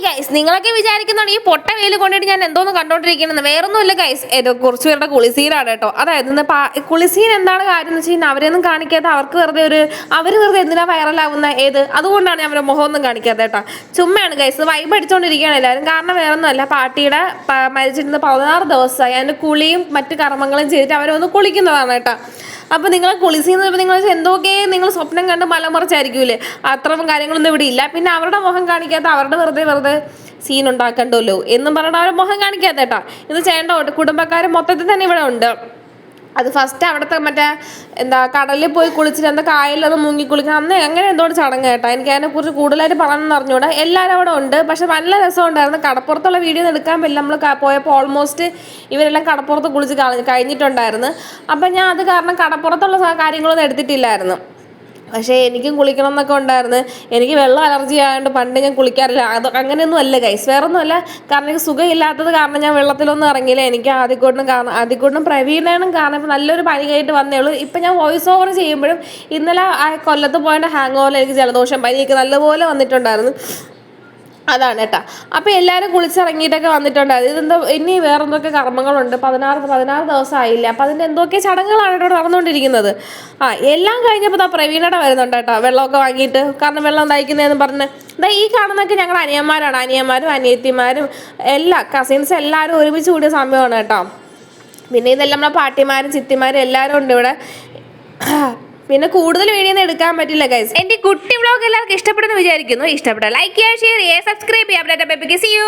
Guys നിങ്ങളൊക്കെ വിചാരിക്കുന്നുണ്ട് ഈ പൊട്ട വെയിൽ കൊണ്ടിട്ട് ഞാൻ എന്തോന്ന് കണ്ടോണ്ടിരിക്കുന്നത്. വേറൊന്നുമില്ല ഗൈസ്, കുറച്ച് പേരുടെ കുളിസീനാണ് കേട്ടോ. അതായത് കുളിസീൻ എന്താണ് കാര്യം എന്ന് വെച്ച് കഴിഞ്ഞാൽ അവരെയൊന്നും കാണിക്കാതെ അവർ വെറുതെ എന്തിനാ വൈറലാവുന്ന അതുകൊണ്ടാണ് ഞാൻ അവരുടെ മുഖമൊന്നും കാണിക്കാതെ കേട്ടോ. ചുമ്മയാണ് ഗൈസ്, വൈബ് അടിച്ചോണ്ടിരിക്കുകയാണ് എല്ലാവരും. കാരണം വേറൊന്നുമല്ല, പാർട്ടിയുടെ മരിച്ചിരുന്ന 16 ദിവസമായി അതിന്റെ കുളിയും മറ്റു കർമ്മങ്ങളും ചെയ്തിട്ട് അവരൊന്ന് കുളിക്കുന്നതാണ് കേട്ടോ. അപ്പോൾ നിങ്ങൾ കുളിസീന്ന് പറയുമ്പോൾ നിങ്ങൾ എന്തൊക്കെ നിങ്ങൾ സ്വപ്നം കണ്ട് മലമറിച്ചായിരിക്കൂലേ, അത്രയും കാര്യങ്ങളൊന്നും ഇവിടെ ഇല്ല. പിന്നെ അവരുടെ മുഖം കാണിക്കാത്ത അവരുടെ വെറുതെ സീൻ ഉണ്ടാക്കണ്ടല്ലോ എന്നും പറഞ്ഞിട്ട് അവരുടെ മുഖം കാണിക്കാത്ത കേട്ടോ. ഇത് ചെയ്യേണ്ട കുടുംബക്കാർ മൊത്തത്തിൽ തന്നെ ഇവിടെ ഉണ്ട്. അത് ഫസ്റ്റ് അവിടുത്തെ കടലിൽ പോയി കുളിച്ചിട്ട് കായലത് മുങ്ങി കുളിക്കണം അങ്ങനെ എന്തോ ചടങ്ങ് കേട്ടോ. എനിക്ക് അതിനെക്കുറിച്ച് കൂടുതലായിട്ട് പറയണമെന്ന് അറിഞ്ഞൂടാ. എല്ലാവരും അവിടെ ഉണ്ട്, പക്ഷെ നല്ല രസമുണ്ടായിരുന്നു. കടപ്പുറത്തുള്ള വീഡിയോ എടുക്കാൻ പറ്റില്ല, നമ്മൾ പോയപ്പോൾ ഓൾമോസ്റ്റ് ഇവരെല്ലാം കടപ്പുറത്ത് കുളിച്ച് കഴിഞ്ഞിട്ടുണ്ടായിരുന്നു. അപ്പം ഞാൻ അത് കാരണം കടപ്പുറത്തുള്ള കാര്യങ്ങളൊന്നും എടുത്തിട്ടില്ലായിരുന്നു. പക്ഷേ എനിക്കും കുളിക്കണം എന്നൊക്കെ ഉണ്ടായിരുന്നു. എനിക്ക് വെള്ളം അലർജി ആയതുകൊണ്ട് പണ്ട് ഞാൻ കുളിക്കാറില്ല. അങ്ങനെയൊന്നും അല്ല ഗൈസ്, വേറൊന്നുമല്ല. കാരണം എനിക്ക് സുഖമില്ലാത്തത് കാരണം ഞാൻ വെള്ളത്തിലൊന്നും ഇറങ്ങിയില്ല. എനിക്ക് ആദ്യക്കൂടും പ്രവീണനും കാരണം ഇപ്പം നല്ലൊരു പനി കഴിഞ്ഞിട്ട് വന്നേ ഉള്ളൂ. ഇപ്പം ഞാൻ വോയിസ് ഓവർ ചെയ്യുമ്പോഴും ഇന്നലെ ആ കൊല്ലത്ത് പോയതിൻ്റെ ഹാങ് ഓവറിൽ എനിക്ക് ജലദോഷം പനിയൊക്കെ നല്ലപോലെ വന്നിട്ടുണ്ടായിരുന്നു. അതാണ് കേട്ടോ. അപ്പോൾ എല്ലാവരും കുളിച്ചിറങ്ങിയിട്ടൊക്കെ വന്നിട്ടുണ്ടായിരുന്നു. ഇതെന്തോ ഇനി വേറെ എന്തൊക്കെ കർമ്മങ്ങളുണ്ട്. 16 ദിവസം ആയില്ല. അപ്പം അതിൻ്റെ എന്തൊക്കെ ചടങ്ങുകളാണ് ഇവിടെ നടന്നുകൊണ്ടിരിക്കുന്നത്. എല്ലാം കഴിഞ്ഞപ്പോൾ പ്രവീണയുടെ വരുന്നുണ്ട് കേട്ടോ, വെള്ളമൊക്കെ വാങ്ങിയിട്ട്. കാരണം വെള്ളം തയ്ക്കുന്നതെന്ന് പറഞ്ഞ് ഈ കാണുന്നതൊക്കെ ഞങ്ങളുടെ അനിയന്മാരാണ്. അനിയന്മാരും അനിയത്തിമാരും എല്ലാ കസിൻസ് എല്ലാവരും ഒരുമിച്ച് കൂടിയ സമയമാണ് കേട്ടോ. പിന്നെ ഇതെല്ലാം നമ്മുടെ പാട്ടിമാരും ചിത്തിമാരും എല്ലാവരും ഉണ്ട് ഇവിടെ. പിന്നെ കൂടുതൽ വീഡിയോ ഒന്നും എടുക്കാൻ പറ്റില്ല ഗൈസ്. എന്റെ കുട്ടി വ്ളോഗ് എല്ലാവർക്കും ഇഷ്ടപ്പെടുന്നു വിചാരിക്കുന്നു. ഇഷ്ടപ്പെട്ട ലൈക്ക് ചെയ്യുക, ഷെയർ ചെയ്യുക, സബ്സ്ക്രൈബ് ചെയ്യുക.